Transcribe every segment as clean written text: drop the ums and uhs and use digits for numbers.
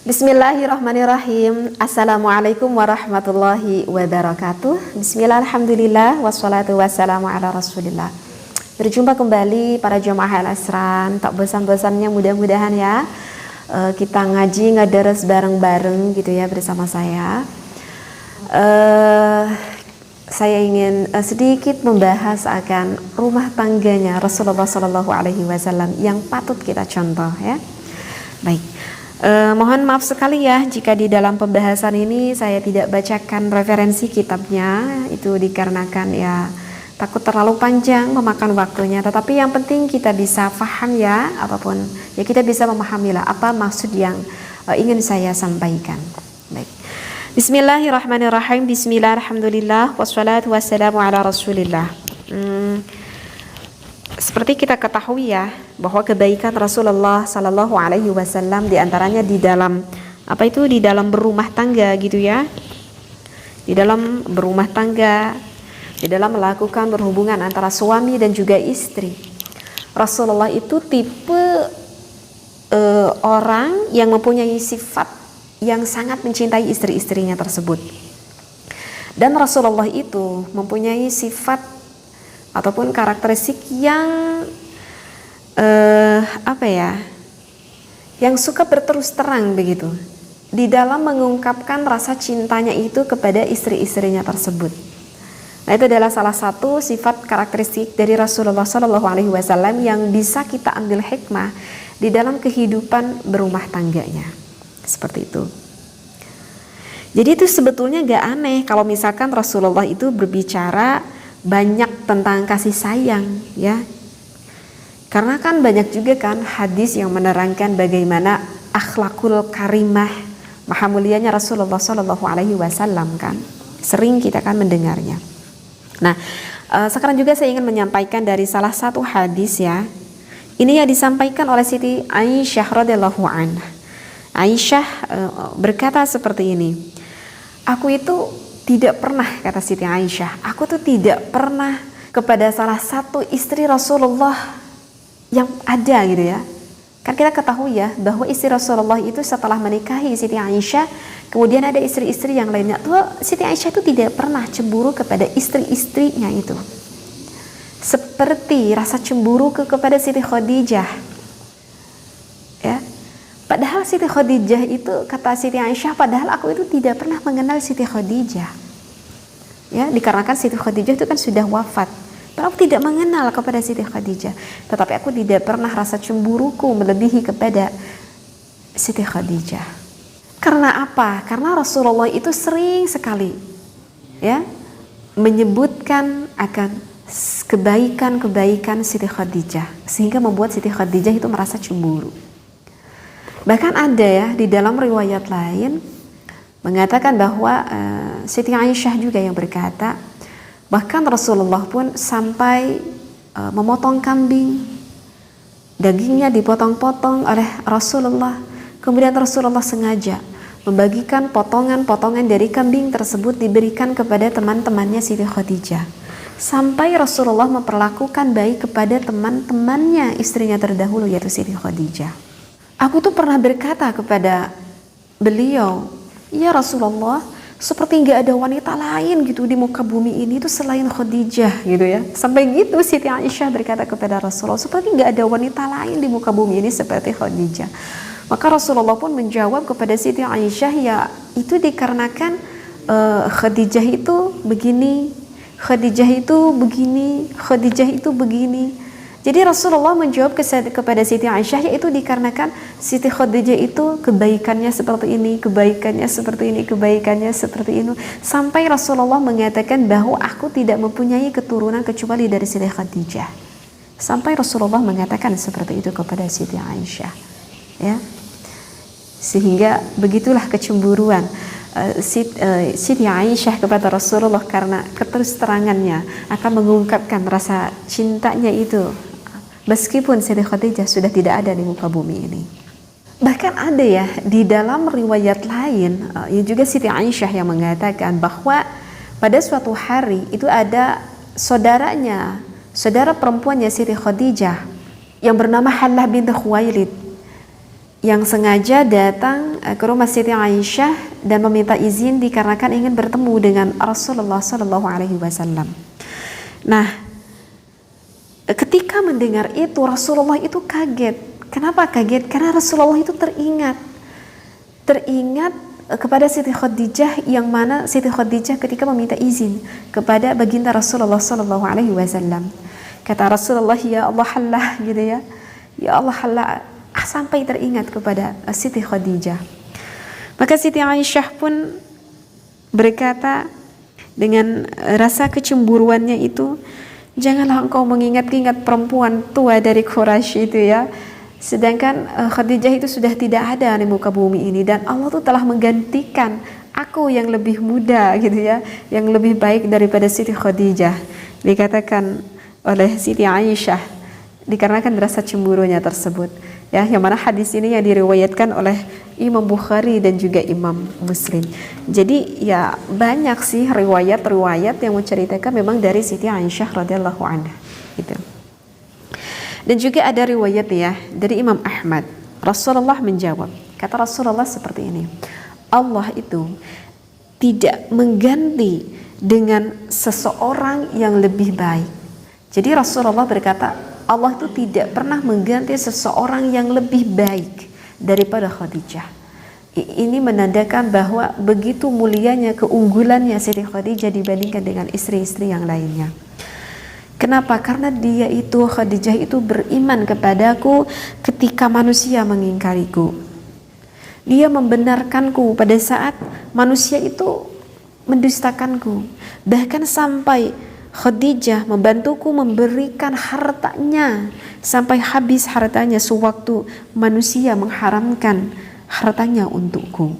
Bismillahirrahmanirrahim. Assalamualaikum warahmatullahi wabarakatuh. Bismillah, alhamdulillah, wassalatu wassalamu ala rasulillah. Berjumpa kembali para jemaah Al-Asran. Tak bosan-bosannya mudah-mudahan ya kita ngaji ngadaras bareng-bareng gitu ya bersama saya. Saya ingin sedikit membahas akan rumah tangganya Rasulullah Shallallahu Alaihi Wasallam yang patut kita contoh ya. Baik. Mohon maaf sekali ya jika di dalam pembahasan ini saya tidak bacakan referensi kitabnya, itu dikarenakan ya takut terlalu panjang memakan waktunya, tetapi yang penting kita bisa paham ya, apapun ya kita bisa memahamilah apa maksud yang ingin saya sampaikan. Baik. Bismillahirrahmanirrahim. Bismillah, alhamdulillah, wassalatu wassalamu ala rasulillah. Seperti kita ketahui ya bahwa kebaikan Rasulullah Sallallahu Alaihi Wasallam diantaranya di dalam di dalam berumah tangga gitu ya, di dalam berumah tangga, di dalam melakukan berhubungan antara suami dan juga istri. Rasulullah itu tipe orang yang mempunyai sifat yang sangat mencintai istri-istrinya tersebut, dan Rasulullah itu mempunyai sifat ataupun karakteristik yang yang suka berterus terang begitu di dalam mengungkapkan rasa cintanya itu kepada istri-istrinya tersebut. Nah, itu adalah salah satu sifat karakteristik dari Rasulullah Shallallahu Alaihi Wasallam yang bisa kita ambil hikmah di dalam kehidupan berumah tangganya, seperti itu. Jadi itu sebetulnya gak aneh kalau misalkan Rasulullah itu berbicara banyak tentang kasih sayang ya, karena kan banyak juga kan hadis yang menerangkan bagaimana akhlakul karimah, maha mulianya Rasulullah Shallallahu Alaihi Wasallam kan, sering kita kan mendengarnya. Nah, sekarang juga saya ingin menyampaikan dari salah satu hadis ya, ini yang disampaikan oleh Siti Aisyah radhiyallahu anha. Aisyah berkata seperti ini, aku itu tidak pernah, kata Siti Aisyah, aku tuh tidak pernah kepada salah satu istri Rasulullah yang ada gitu ya. Kan kita ketahui ya bahwa istri Rasulullah itu setelah menikahi Siti Aisyah, kemudian ada istri-istri yang lainnya. Tuh Siti Aisyah itu tidak pernah cemburu kepada istri-istrinya itu, seperti rasa cemburu kepada Siti Khadijah ya. Padahal Siti Khadijah itu, kata Siti Aisyah, padahal aku itu tidak pernah mengenal Siti Khadijah ya, dikarenakan Siti Khadijah itu kan sudah wafat. Aku tidak mengenal kepada Siti Khadijah, tetapi aku tidak pernah rasa cemburuku melebihi kepada Siti Khadijah. Karena apa? Karena Rasulullah itu sering sekali ya menyebutkan akan kebaikan-kebaikan Siti Khadijah, sehingga membuat Siti Khadijah itu merasa cemburu. Bahkan ada ya di dalam riwayat lain mengatakan bahwa Siti Aisyah juga yang berkata, bahkan Rasulullah pun sampai memotong kambing, dagingnya dipotong-potong oleh Rasulullah. Kemudian Rasulullah sengaja membagikan potongan-potongan dari kambing tersebut diberikan kepada teman-temannya Siti Khadijah, sampai Rasulullah memperlakukan baik kepada teman-temannya istrinya terdahulu yaitu Siti Khadijah. Aku tuh pernah berkata kepada beliau, ya Rasulullah, seperti nggak ada wanita lain gitu di muka bumi ini tuh selain Khadijah gitu ya. Sampai gitu Siti Aisyah berkata kepada Rasulullah, seperti nggak ada wanita lain di muka bumi ini seperti Khadijah. Maka Rasulullah pun menjawab kepada Siti Aisyah, ya itu dikarenakan Khadijah itu begini, Khadijah itu begini, Khadijah itu begini. Jadi Rasulullah menjawab kepada Siti Aisyah, yaitu dikarenakan Siti Khadijah itu kebaikannya seperti ini, kebaikannya seperti ini, kebaikannya seperti ini. Sampai Rasulullah mengatakan bahwa aku tidak mempunyai keturunan kecuali dari Siti Khadijah. Sampai Rasulullah mengatakan seperti itu kepada Siti Aisyah. Ya. Sehingga begitulah kecemburuan Siti Aisyah kepada Rasulullah karena keterus terangannya akan mengungkapkan rasa cintanya itu meskipun Siti Khadijah sudah tidak ada di muka bumi ini. Bahkan ada ya di dalam riwayat lain juga Siti Aisyah yang mengatakan bahwa Pada suatu hari itu ada saudaranya, saudara perempuannya Siti Khadijah yang bernama Hallah binti Khuwailid, yang sengaja datang ke rumah Siti Aisyah dan meminta izin dikarenakan ingin bertemu dengan Rasulullah Sallallahu Alaihi Wasallam. Nah, ketika mendengar itu Rasulullah itu kaget. Kenapa kaget? Karena Rasulullah itu teringat kepada Siti Khadijah, yang mana Siti Khadijah ketika meminta izin kepada baginda Rasulullah Sallallahu Alaihi Wasallam. Kata Rasulullah, ya Allah Hallah, gitu ya. Ya Allah Hallah, sampai teringat kepada Siti Khadijah. Maka Siti Aisyah pun berkata dengan rasa kecemburuannya itu, janganlah engkau mengingat-ingat perempuan tua dari Quraisy itu ya. Sedangkan Khadijah itu sudah tidak ada di muka bumi ini, dan Allah tuh telah menggantikan aku yang lebih muda gitu ya, yang lebih baik daripada Siti Khadijah. Dikatakan oleh Siti Aisyah dikarenakan rasa cemburunya tersebut ya, yang mana hadis ini yang diriwayatkan oleh Imam Bukhari dan juga Imam Muslim. Jadi ya banyak sih riwayat-riwayat yang menceritakan memang dari Siti Aisyah radhiyallahu anha gitu. Dan juga ada riwayat ya dari Imam Ahmad, Rasulullah menjawab, kata Rasulullah seperti ini, Allah itu tidak mengganti dengan seseorang yang lebih baik. Jadi Rasulullah berkata, Allah itu tidak pernah mengganti seseorang yang lebih baik daripada Khadijah. Ini menandakan bahwa begitu mulianya, keunggulannya Siti Khadijah dibandingkan dengan istri-istri yang lainnya. Kenapa? Karena dia itu, Khadijah itu beriman kepadaku ketika manusia mengingkariku. Dia membenarkanku pada saat manusia itu mendustakanku. Bahkan sampai Khadijah membantuku memberikan hartanya sampai habis hartanya sewaktu manusia mengharamkan hartanya untukku.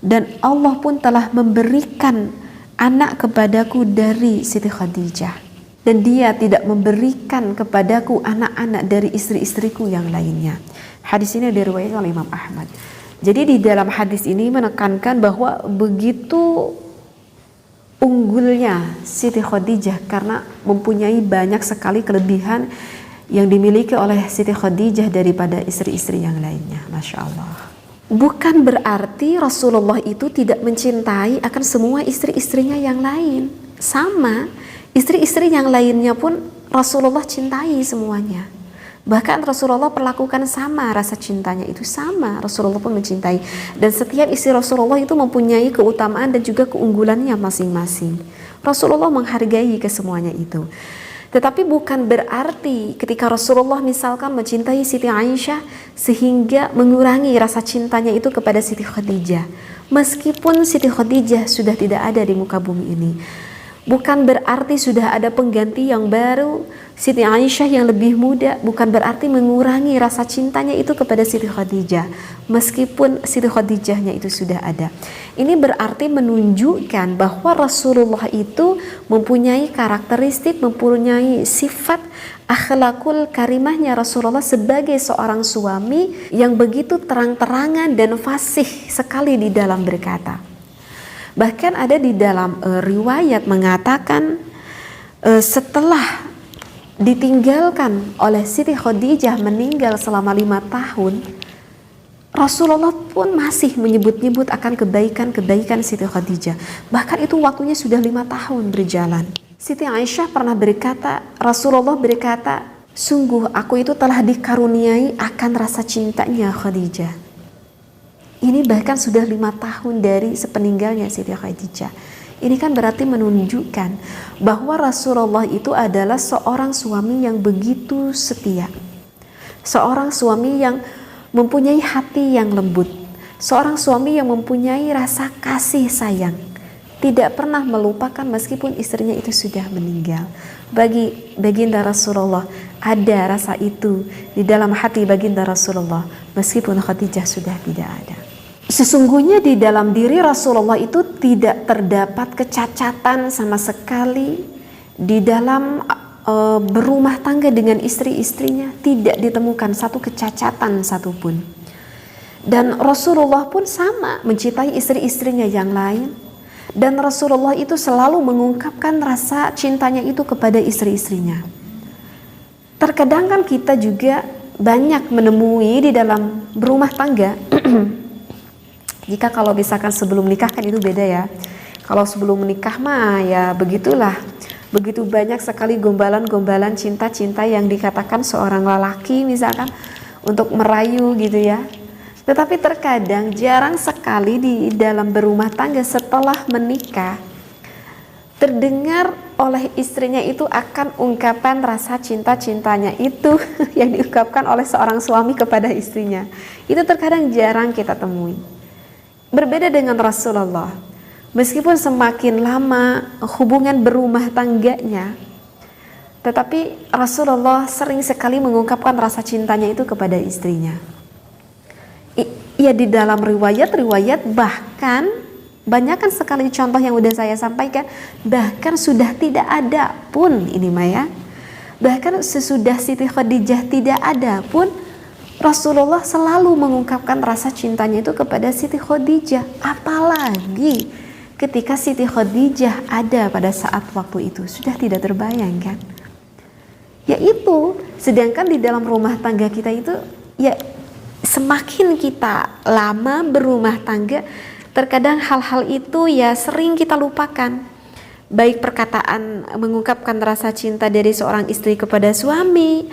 Dan Allah pun telah memberikan anak kepadaku dari Siti Khadijah. Dan dia tidak memberikan kepadaku anak-anak dari istri-istriku yang lainnya. Hadis ini diriwayatkan oleh Imam Ahmad. Jadi di dalam hadis ini menekankan bahwa begitu unggulnya Siti Khadijah karena mempunyai banyak sekali kelebihan yang dimiliki oleh Siti Khadijah daripada istri-istri yang lainnya. Masya Allah. Bukan berarti Rasulullah itu tidak mencintai akan semua istri-istrinya yang lain. Sama, istri-istri yang lainnya pun Rasulullah cintai semuanya. Bahkan Rasulullah perlakukan sama, rasa cintanya itu sama, Rasulullah pun mencintai. Dan setiap istri Rasulullah itu mempunyai keutamaan dan juga keunggulannya masing-masing. Rasulullah menghargai kesemuanya itu. Tetapi bukan berarti ketika Rasulullah misalkan mencintai Siti Aisyah sehingga mengurangi rasa cintanya itu kepada Siti Khadijah. Meskipun Siti Khadijah sudah tidak ada di muka bumi ini, bukan berarti sudah ada pengganti yang baru, Siti Aisyah yang lebih muda, bukan berarti mengurangi rasa cintanya itu kepada Siti Khadijah. Meskipun Siti Khadijahnya itu sudah ada. Ini berarti menunjukkan bahwa Rasulullah itu mempunyai karakteristik, mempunyai sifat akhlakul karimahnya Rasulullah sebagai seorang suami yang begitu terang-terangan dan fasih sekali di dalam berkata. Bahkan ada di dalam riwayat mengatakan setelah ditinggalkan oleh Siti Khadijah meninggal selama 5 tahun, Rasulullah pun masih menyebut-nyebut akan kebaikan-kebaikan Siti Khadijah. Bahkan itu waktunya sudah 5 tahun berjalan. Siti Aisyah pernah berkata, Rasulullah berkata, sungguh aku itu telah dikaruniai akan rasa cintanya Khadijah. Ini bahkan sudah 5 tahun dari sepeninggalnya Siti Khadijah. Ini kan berarti menunjukkan bahwa Rasulullah itu adalah seorang suami yang begitu setia. Seorang suami yang mempunyai hati yang lembut. Seorang suami yang mempunyai rasa kasih sayang. Tidak pernah melupakan meskipun istrinya itu sudah meninggal. Bagi baginda Rasulullah ada rasa itu di dalam hati baginda Rasulullah meskipun Khadijah sudah tidak ada. Sesungguhnya di dalam diri Rasulullah itu tidak terdapat kecacatan sama sekali di dalam berumah tangga dengan istri-istrinya, tidak ditemukan satu kecacatan satupun. Dan Rasulullah pun sama mencintai istri-istrinya yang lain. Dan Rasulullah itu selalu mengungkapkan rasa cintanya itu kepada istri-istrinya. Terkadang kan kita juga banyak menemui di dalam berumah tangga. Jika kalau misalkan sebelum nikah kan itu beda ya. Kalau sebelum menikah mah ya begitulah. Begitu banyak sekali gombalan-gombalan cinta-cinta yang dikatakan seorang lelaki misalkan untuk merayu gitu ya. Tetapi terkadang jarang sekali di dalam berumah tangga setelah menikah terdengar oleh istrinya itu akan ungkapan rasa cinta-cintanya itu yang diungkapkan oleh seorang suami kepada istrinya. Itu terkadang jarang kita temui. Berbeda dengan Rasulullah. Meskipun semakin lama hubungan berumah tangganya, tetapi Rasulullah sering sekali mengungkapkan rasa cintanya itu kepada istrinya. Ya di dalam riwayat-riwayat bahkan banyakkan sekali contoh yang udah saya sampaikan, bahkan sudah tidak ada pun ini Maya. Bahkan sesudah Siti Khadijah tidak ada pun Rasulullah selalu mengungkapkan rasa cintanya itu kepada Siti Khadijah. Apalagi ketika Siti Khadijah ada pada saat waktu itu, sudah tidak terbayangkan. Yaitu, sedangkan di dalam rumah tangga kita itu, ya semakin kita lama berumah tangga, terkadang hal-hal itu ya sering kita lupakan. Baik perkataan mengungkapkan rasa cinta dari seorang istri kepada suami,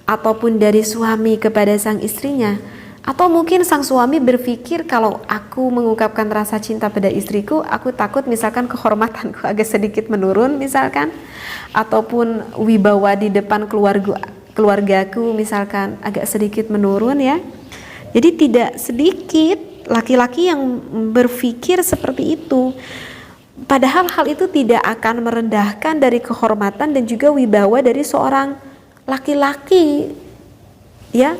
ataupun dari suami kepada sang istrinya. Atau mungkin sang suami berpikir kalau aku mengungkapkan rasa cinta pada istriku, aku takut misalkan kehormatanku agak sedikit menurun misalkan, ataupun wibawa di depan keluargaku misalkan agak sedikit menurun ya. Jadi tidak sedikit laki-laki yang berpikir seperti itu. Padahal hal itu tidak akan merendahkan dari kehormatan dan juga wibawa dari seorang laki-laki ya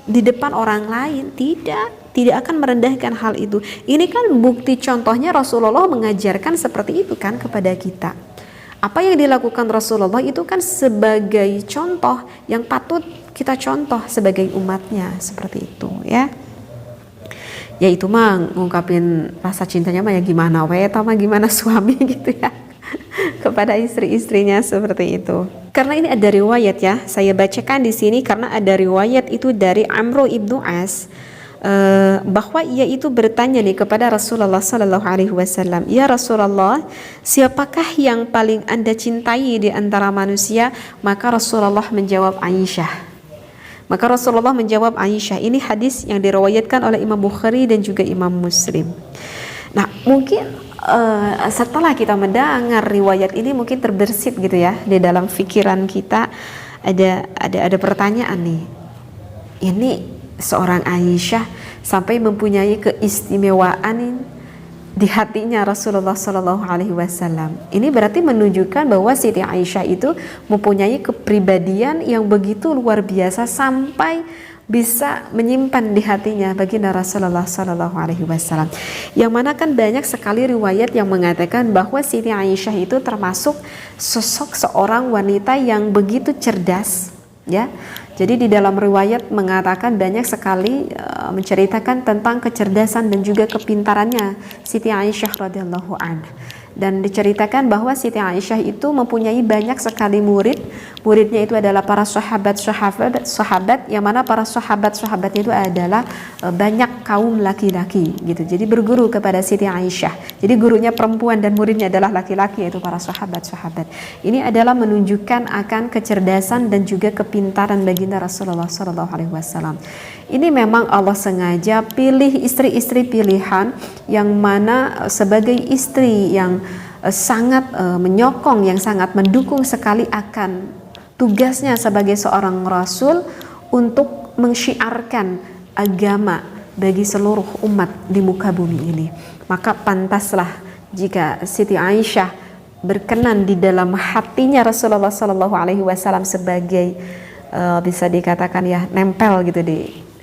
di depan orang lain. Tidak akan merendahkan hal itu. Ini kan bukti contohnya Rasulullah mengajarkan seperti itu kan kepada kita. Apa yang dilakukan Rasulullah itu kan sebagai contoh yang patut kita contoh sebagai umatnya, seperti itu ya. Ya itu mah ngungkapin rasa cintanya mah ya gimana mah gimana suami gitu ya kepada istri-istrinya seperti itu. Karena ini ada riwayat ya, saya bacakan di sini karena ada riwayat itu dari Amr ibnu As bahwa ia itu bertanya nih kepada Rasulullah Sallallahu Alaihi Wasallam, ya Rasulullah, siapakah yang paling Anda cintai di antara manusia? Maka Rasulullah menjawab Aisyah. Maka Rasulullah menjawab Aisyah. Ini hadis yang diriwayatkan oleh Imam Bukhari dan juga Imam Muslim. Nah mungkin setelah kita mendengar riwayat ini mungkin terbersit gitu ya di dalam pikiran kita ada pertanyaan nih. Ini seorang Aisyah sampai mempunyai keistimewaan di hatinya Rasulullah Sallallahu Alaihi Wasallam. Ini berarti menunjukkan bahwa Siti Aisyah itu mempunyai kepribadian yang begitu luar biasa sampai bisa menyimpan di hatinya baginda Rasulullah Sallallahu Alaihi Wasallam. Yang mana kan banyak sekali riwayat yang mengatakan bahwa Siti Aisyah itu termasuk sosok seorang wanita yang begitu cerdas, ya. Jadi di dalam riwayat mengatakan banyak sekali menceritakan tentang kecerdasan dan juga kepintarannya Siti Aisyah radhiyallahu anha. Dan diceritakan bahwa Siti Aisyah itu mempunyai banyak sekali muridnya itu adalah para sahabat yang mana para sahabat itu adalah banyak kaum laki-laki gitu. Jadi berguru kepada Siti Aisyah. Jadi gurunya perempuan dan muridnya adalah laki-laki, yaitu para sahabat. Ini adalah menunjukkan akan kecerdasan dan juga kepintaran baginda Rasulullah SAW. Ini memang Allah sengaja pilih istri-istri pilihan yang mana sebagai istri yang sangat menyokong, yang sangat mendukung sekali akan tugasnya sebagai seorang rasul untuk mensyiarkan agama bagi seluruh umat di muka bumi ini. Maka pantaslah jika Siti Aisyah berkenan di dalam hatinya Rasulullah SAW sebagai bisa dikatakan ya nempel gitu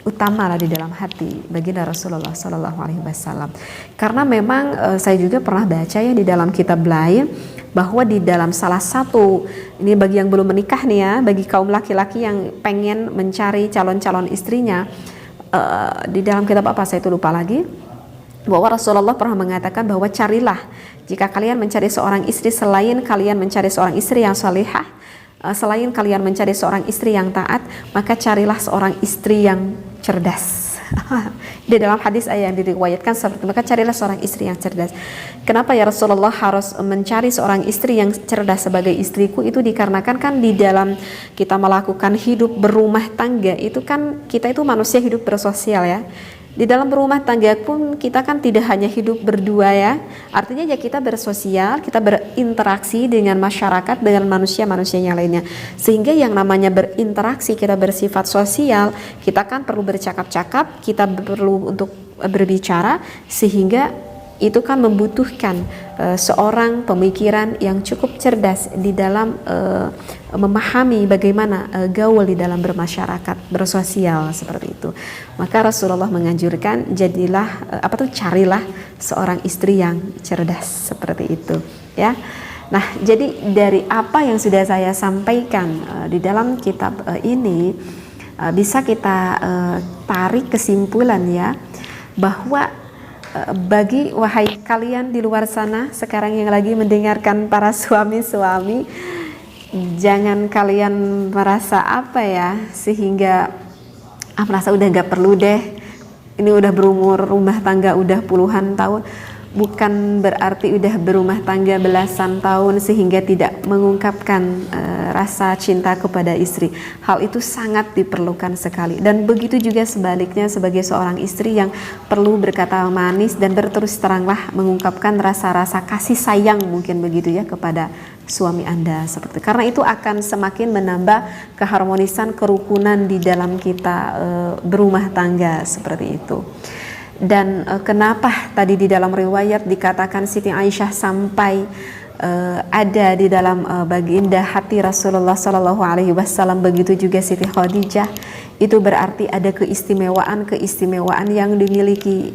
utamalah di dalam hati baginda Rasulullah Sallallahu Alaihi Wasallam. Karena memang saya juga pernah baca ya di dalam kitab lain bahwa di dalam salah satu, ini bagi yang belum menikah nih ya, bagi kaum laki-laki yang pengen mencari calon-calon istrinya, di dalam kitab apa saya itu lupa lagi, bahwa Rasulullah pernah mengatakan bahwa carilah, jika kalian mencari seorang istri selain kalian mencari seorang istri yang salihah, selain kalian mencari seorang istri yang taat, maka carilah seorang istri yang cerdas. Di dalam hadis yang diriwayatkan seperti, maka carilah seorang istri yang cerdas. Kenapa ya Rasulullah harus mencari seorang istri yang cerdas sebagai istriku? Itu dikarenakan kan di dalam kita melakukan hidup berumah tangga itu kan kita itu manusia hidup bersosial ya. Di dalam berumah tangga pun kita kan tidak hanya hidup berdua ya. Artinya ya kita bersosial, kita berinteraksi dengan masyarakat, dengan manusia-manusia yang lainnya. Sehingga yang namanya berinteraksi, kita bersifat sosial, kita kan perlu bercakap-cakap, kita perlu untuk berbicara, sehingga itu kan membutuhkan seorang pemikiran yang cukup cerdas di dalam memahami bagaimana gaul di dalam bermasyarakat, bersosial seperti itu. Maka Rasulullah menganjurkan carilah seorang istri yang cerdas seperti itu ya. Nah, jadi dari apa yang sudah saya sampaikan di dalam kitab ini bisa kita tarik kesimpulan ya, bahwa bagi wahai kalian di luar sana sekarang yang lagi mendengarkan para suami-suami, jangan kalian merasa sehingga merasa udah gak perlu deh, ini udah berumur rumah tangga udah puluhan tahun. Bukan berarti udah berumah tangga belasan tahun sehingga tidak mengungkapkan rasa cinta kepada istri. Hal itu sangat diperlukan sekali. Dan begitu juga sebaliknya sebagai seorang istri yang perlu berkata manis dan berterus teranglah mengungkapkan rasa-rasa kasih sayang mungkin begitu ya kepada suami Anda seperti itu. Karena itu akan semakin menambah keharmonisan, kerukunan di dalam kita berumah tangga seperti itu. Dan kenapa tadi di dalam riwayat dikatakan Siti Aisyah sampai ada di dalam baginda hati Rasulullah Shallallahu Alaihi Wasallam, begitu juga Siti Khadijah, itu berarti ada keistimewaan yang dimiliki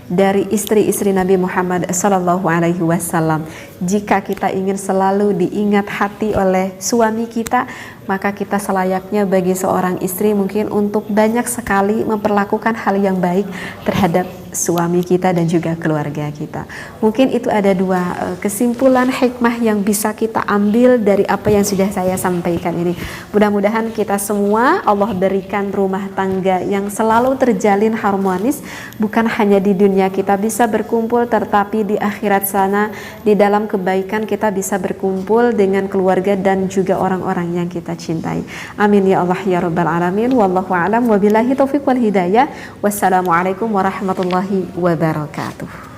dari istri-istri Nabi Muhammad Sallallahu Alaihi Wasallam. Jika kita ingin selalu diingat hati oleh suami kita, maka kita selayaknya bagi seorang istri mungkin untuk banyak sekali memperlakukan hal yang baik terhadap suami kita dan juga keluarga kita. Mungkin itu ada dua kesimpulan hikmah yang bisa kita ambil dari apa yang sudah saya sampaikan ini. Mudah-mudahan kita semua Allah berikan rumah tangga yang selalu terjalin harmonis, bukan hanya di dunia kita bisa berkumpul, tetapi di akhirat sana di dalam kebaikan kita bisa berkumpul dengan keluarga dan juga orang-orang yang kita cintai. Amin ya Allah ya rabbal alamin. Wallahu a'lam wa billahi taufiq wal hidayah. Wassalamualaikum warahmatullahi wabarakatuh.